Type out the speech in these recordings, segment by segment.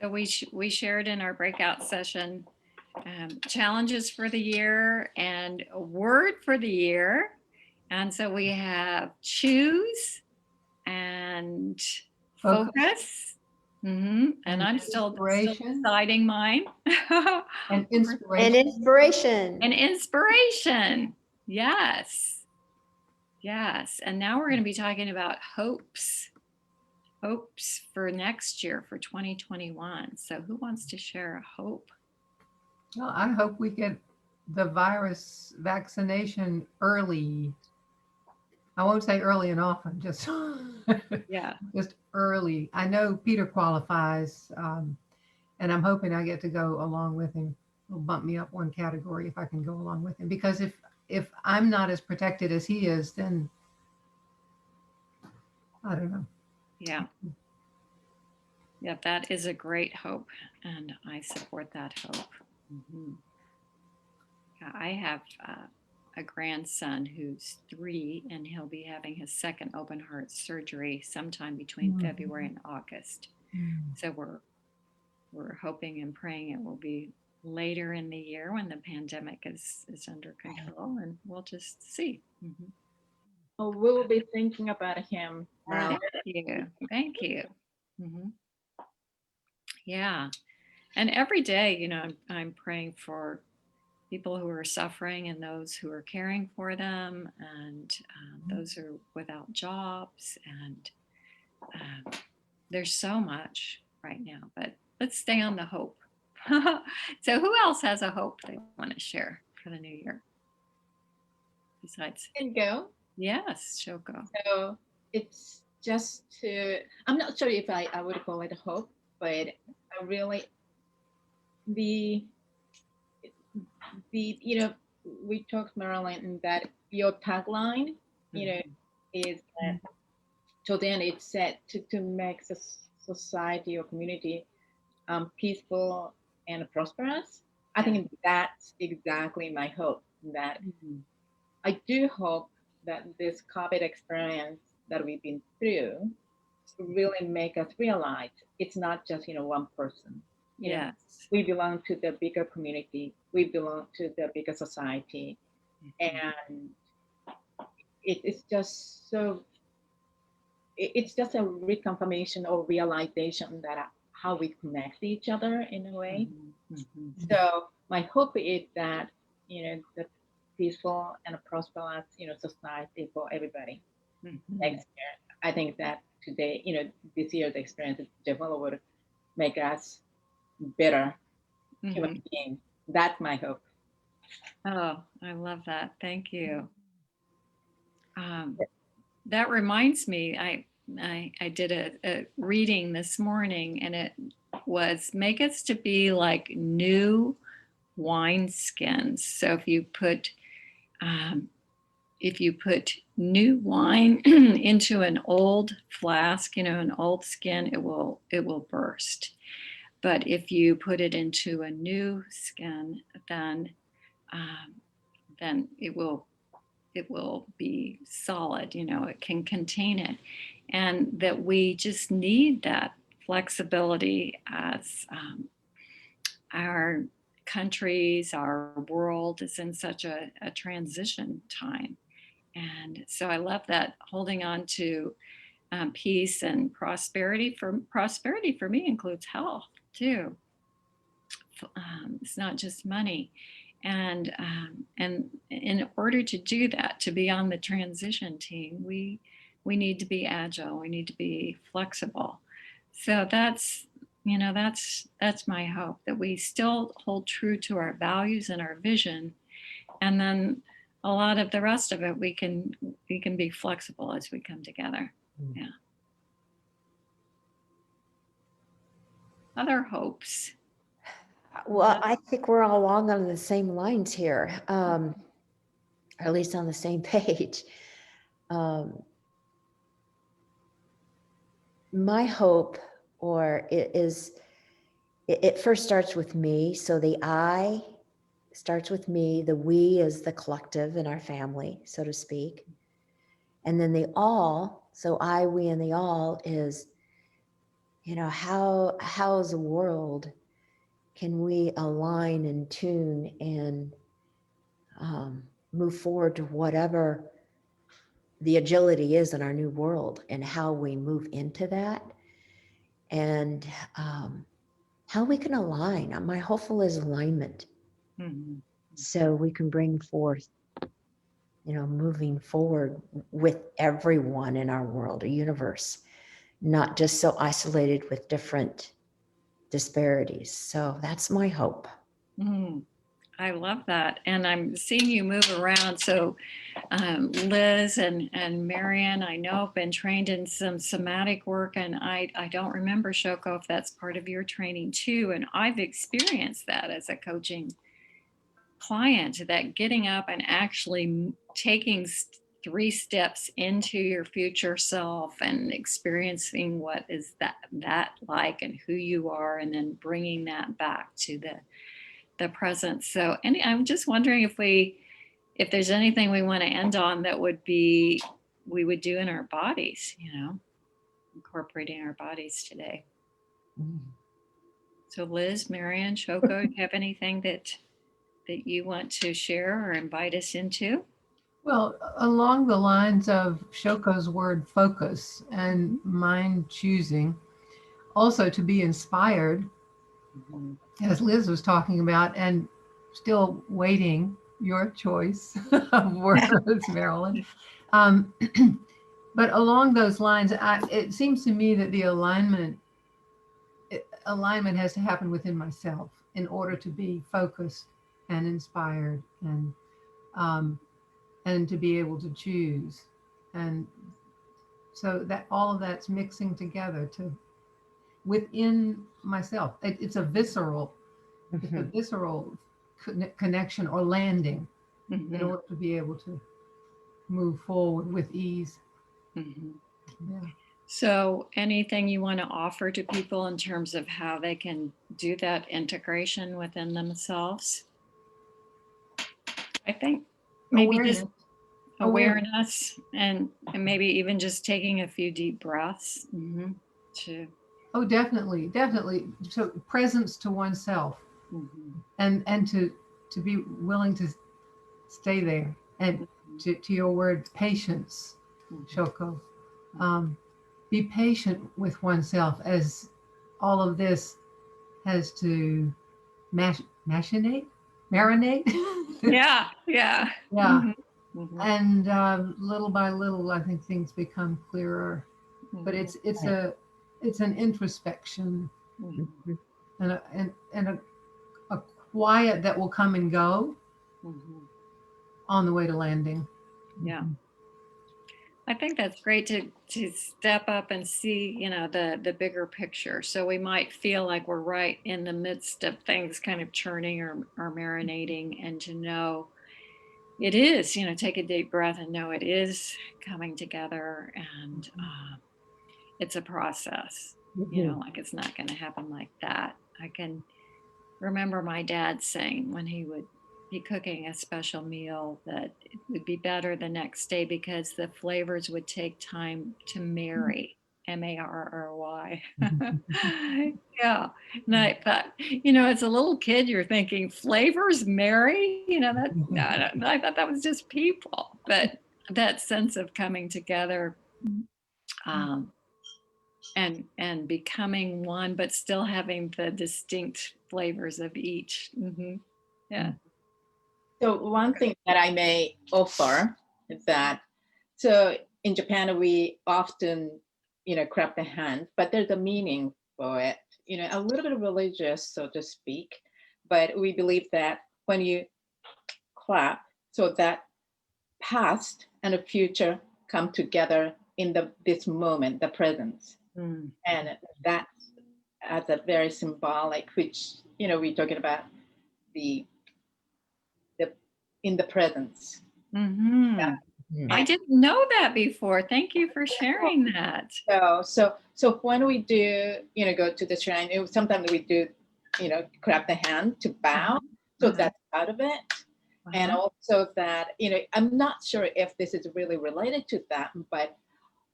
So we shared in our breakout session challenges for the year and a word for the year. And so we have choose and focus. And I'm still deciding mine. And inspiration. And inspiration. And inspiration. Yes. Yes. And now we're going to be talking about hopes. Hopes for next year, for 2021. So who wants to share a hope? Well, I hope we get the virus vaccination early. I won't say early and often, just Yeah, just early. I know Peter qualifies, and I'm hoping I get to go along with him. He'll bump me up one category if I can go along with him. Because if I'm not as protected as he is, then I don't know. Yeah. Yeah, that is a great hope, and I support that hope. Yeah, I have a grandson who's 3, and he'll be having his second open heart surgery sometime between February and August. So we're hoping and praying it will be later in the year when the pandemic is under control, and we'll just see. Oh, we will be thinking about him. Thank you. Thank you. Yeah. And every day, you know, I'm praying for people who are suffering and those who are caring for them, and those who are without jobs. And there's so much right now, but let's stay on the hope. So who else has a hope they want to share for the new year? Besides, Can go. Yes, Shoko. So it's just to, I'm not sure if I would call it hope, but I really, the you know, we talked, Marilyn, that your tagline, you know, is that till then it's set to make society or community peaceful and prosperous. I think that's exactly my hope, that I do hope that this COVID experience that we've been through really make us realize it's not just, you know, one person. You know, we belong to the bigger community. We belong to the bigger society. And it's just so, it's just a reconfirmation or realization that how we connect each other in a way. So my hope is that, you know, the peaceful and prosperous, you know, society for everybody next year. I think that today, you know, this year's experience definitely would make us better human beings. That's my hope. Oh, I love that. Thank you. That reminds me, I did a reading this morning, and it was make us to be like new wineskins. So if you put new wine into an old flask, you know, an old skin, it will burst. But if you put it into a new skin, then it will be solid, you know, it can contain it. And that we just need that flexibility as our countries, our world is in such a transition time. And so I love that, holding on to peace and prosperity. Prosperity for me includes health too. It's not just money. And in order to do that, to be on the transition team, we need to be agile. We need to be flexible. So that's my hope, that we still hold true to our values and our vision, and then a lot of the rest of it we can be flexible as we come together. Yeah. Other hopes. Well, I think we're all along on the same lines here, or at least on the same page. My hope, it first starts with me. So the I starts with me, the we is the collective in our family, so to speak. And then the all, so I, we, and the all is you know, how as a world can we align and tune and move forward to whatever the agility is in our new world, and how we move into that, and how we can align. My hopeful is alignment, Mhm. so we can bring forth, you know, moving forward with everyone in our world, a universe, not just so isolated with different disparities. So that's my hope. Mm, I love that. And I'm seeing you move around. So, Liz and Marion, I know, have been trained in some somatic work, and I don't remember, Shoko, if that's part of your training too. And I've experienced that as a coaching client, that getting up and actually taking 3 steps into your future self and experiencing what is that like and who you are, and then bringing that back to the present. So, I'm just wondering if there's anything we want to end on that would be we would do in our bodies, incorporating our bodies today. Mm. So, Liz, Marianne, Shoko, do you have anything that you want to share or invite us into? Well, along the lines of Shoko's word focus and mind choosing, also to be inspired, Mhm. as Liz was talking about, and still waiting your choice of words, Marilyn. Um, but along those lines, it seems to me that the alignment has to happen within myself in order to be focused and inspired, um, and to be able to choose. And so that all of that's mixing together to within myself. It's a visceral, it's a Mhm. visceral connection or landing in Mhm. order to be able to move forward with ease. Mhm. Yeah. So, anything you want to offer to people in terms of how they can do that integration within themselves? I think maybe just Awareness. Awareness. awareness, and maybe even just taking a few deep breaths. To Oh, definitely, definitely. So presence to oneself, mhm, and to be willing to stay there, and mhm, to your word patience, mhm, Shoko. Um, be patient with oneself as all of this has to machinate, marinate. yeah, yeah. Yeah, Mhm, mhm, and little by little, I think things become clearer. But mhm, Right. it's an introspection, mhm, Mhm. and a quiet that will come and go mhm. on the way to landing. Yeah. Mhm. I think that's great to step up and see, the bigger picture. So we might feel like we're right in the midst of things kind of churning or marinating, and to know it is, take a deep breath and know it is coming together, and it's a process, Mhm. like it's not going to happen like that. I can remember my dad saying when he would be cooking a special meal that it would be better the next day because the flavors would take time to marry. Marry. Yeah. And I thought, as a little kid, you're thinking flavors marry, that no, I thought that was just people. But that sense of coming together, um, and becoming one, but still having the distinct flavors of each. Yeah. So one thing that I may offer is that, so in Japan we often, clap the hand, but there's a meaning for it, a little bit of religious, so to speak. But we believe that when you clap, so that past and the future come together in this moment, the present, Mm. and that as a very symbolic, which we're talking about the the in the presence. Hmm. I Mhm. And didn't know that before. Thank you for sharing that. so when we do, go to the shrine, sometimes we do, clap the hand to bow. Uh-huh. So Uh-huh. that's part of it. And Uh-huh. also that, I'm not sure if this is really related to that, but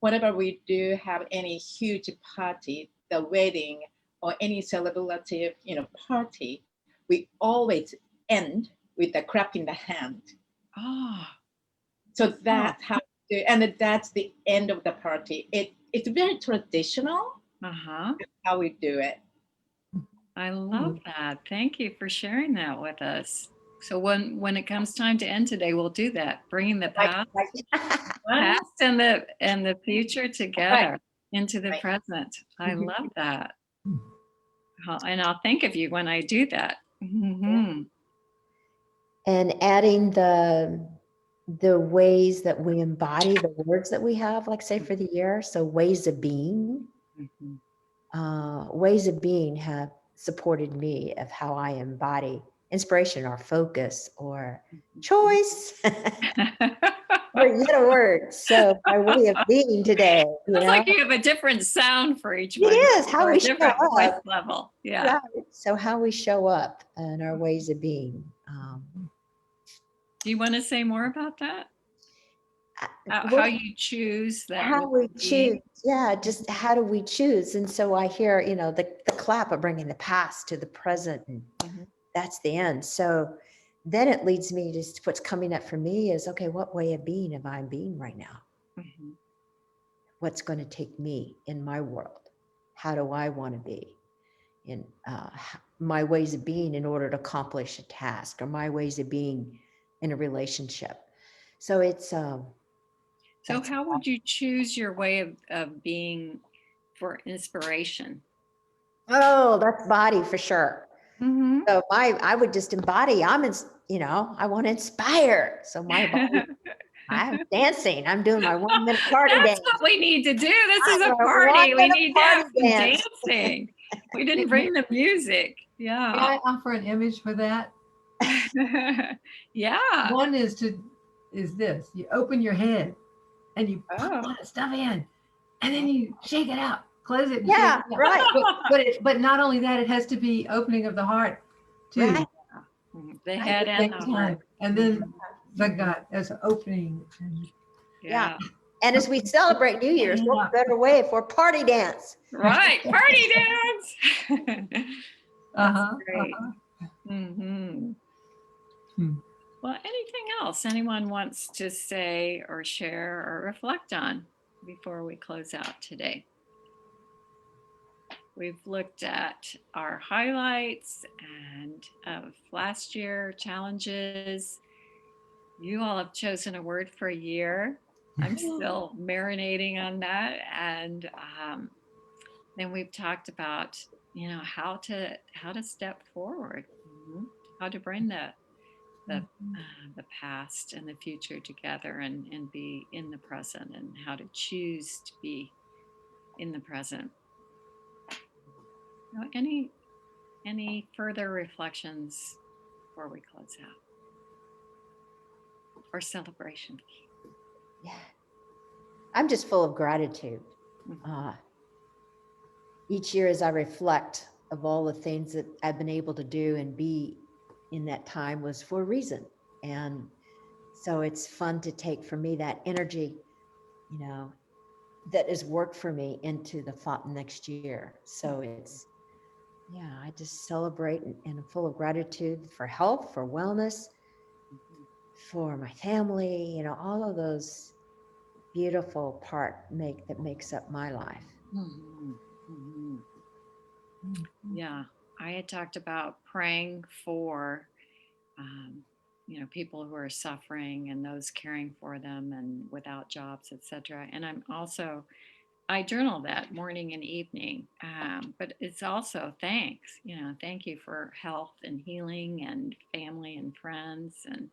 whenever we do have any huge party, the wedding or any celebrative, party, we always end with the clap in the hand. Oh, So that's how we do, and that's the end of the party. It's very traditional uh-huh. how we do it. I love that. Thank you for sharing that with us. So when it comes time to end today, we'll do that, bringing the past, Right. and the future together into the Right. present. I Mhm. love that. And I'll think of you when I do that. Mm-hmm. And adding the ways that we embody the words that we have, like say for the year. So ways of being, ways of being have supported me of how I embody inspiration or focus or choice or yet a word. So my way of being today, It's like you have a different sound for each it one, is how or a we show different voice up. level. Yeah. Right. So how we show up and our ways of being. Do you want to say more about that? How Well, you choose that? how we would be? choose. Yeah, just how do we choose? And so I hear, the clap of bringing the past to the present, and Mhm. that's the end. So then it leads me to what's coming up for me is, okay, what way of being am I being right now? Mhm. What's going to take me in my world? How do I want to be in my ways of being in order to accomplish a task, or my ways of being in a relationship? So it's So that's how would you choose your way of being for inspiration? that's body for sure. Mm-hmm. So I would just embody. I want to inspire. So my body, I'm dancing. I'm doing my 1 minute party That's dance. what we need to do. This is I'm a a party. We 1 minute need to party have some dance. dancing. We didn't bring the music. May Yeah. I offer an image for that? Yeah. One is this: you open your head and you put a Oh. lot of stuff in, and then you shake it out, close it, and Yeah, shake it out. right, But not only that, it has to be opening of the heart too. right. The At head the and same the time. heart. And then the gut as an opening. And Yeah. Yeah. And as we celebrate New Year's, what better way for party dance? Right. Party dance. That's uh-huh, great. uh-huh. Mm-hmm. Hmm. Well, anything else anyone wants to say or share or reflect on before we close out today? We've looked at our highlights and of last year challenges. You all have chosen a word for a year. I'm still marinating on that. And then we've talked about, how to step forward, how to bring the past and the future together and be in the present, and how to choose to be in the present. Any further reflections before we close out, or celebration? Yeah. I'm just full of gratitude. Mhm. Each year as I reflect of all the things that I've been able to do and be in that time was for a reason. And so it's fun to take for me that energy, that has worked for me into the next year. So I just celebrate and I'm full of gratitude for health, for wellness, for my family, all of those beautiful that makes up my life. Mhm. Mhm. Yeah, I had talked about praying for, um, people who are suffering and those caring for them and without jobs, etc. And I journal that morning and evening. But it's also thanks, thank you for health and healing and family and friends and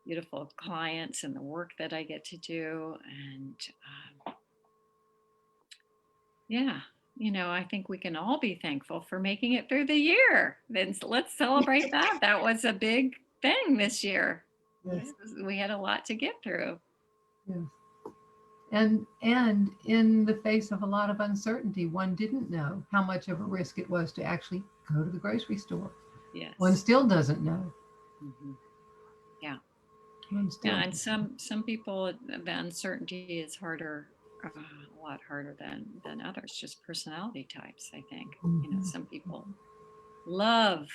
beautiful clients and the work that I get to do. And yeah, I think we can all be thankful for making it through the year. Then let's celebrate that. That was a big thing this year. Yes, We had a lot to get through. yes. And in the face of a lot of uncertainty, one didn't know how much of a risk it was to actually go to the grocery store. Yes. One still doesn't know. Mhm. Yeah. One still Yeah, and doesn't. some people, the uncertainty is harder a lot harder than others, just personality types, I think. You know, some people love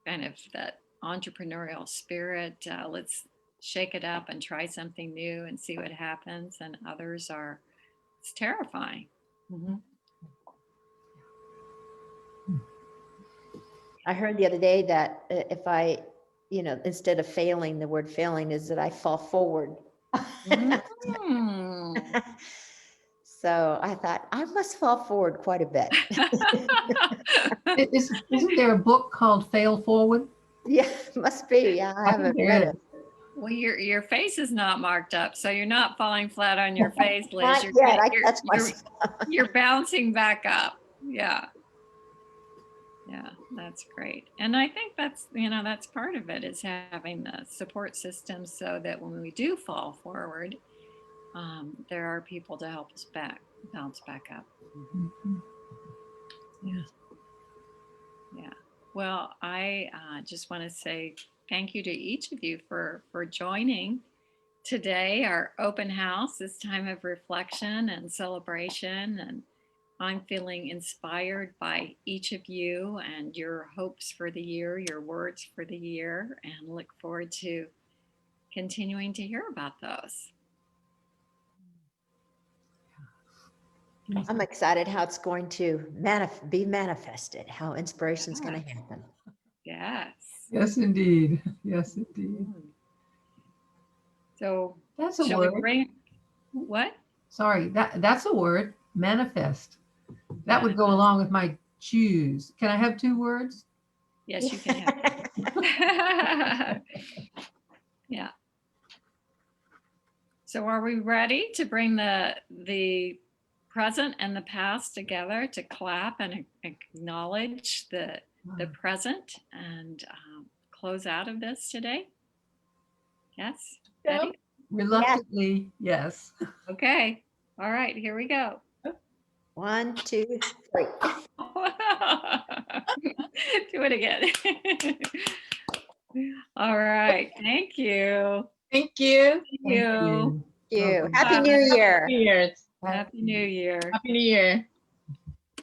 kind of that entrepreneurial spirit. Let's shake it up and try something new and see what happens. And others are, it's terrifying. Mm-hmm. I heard the other day that if I, instead of failing, the word failing is that I fall forward. Mm. So I thought I must fall forward quite a bit. Isn't there a book called Fail Forward? Yeah, must be. Yeah, I haven't think read there it. Well, your face is not marked up, so you're not falling flat on your face, Liz. Not You're, yet. I you're, touch you're, myself. you're bouncing back up. Yeah. Yeah, that's great. And I think that's, that's part of it, is having the support system so that when we do fall forward, there are people to help us bounce back up. Yeah. Yeah. Well, I just want to say thank you to each of you for joining today, our open house, this time of reflection and celebration. And I'm feeling inspired by each of you and your hopes for the year, your words for the year, and look forward to continuing to hear about those. I'm excited how it's going to be manifested, how inspiration is going to happen. Yes. Yes, indeed. Yes, indeed. So That's a shall word. we bring what? Sorry, that's a word. Manifest. That would go along with my choose. Can I have 2 words? Yes, you can have. Yeah. So are we ready to bring the present and the past together to clap and acknowledge the present and close out of this today? Yes, Betty? Reluctantly, yes. Okay. All right, here we go. 1, 2, 3. Do it again. All right. Thank you. Thank you. Thank you. Thank you. Lovely. Happy New Year. Cheers. Happy New Year. Happy New Year.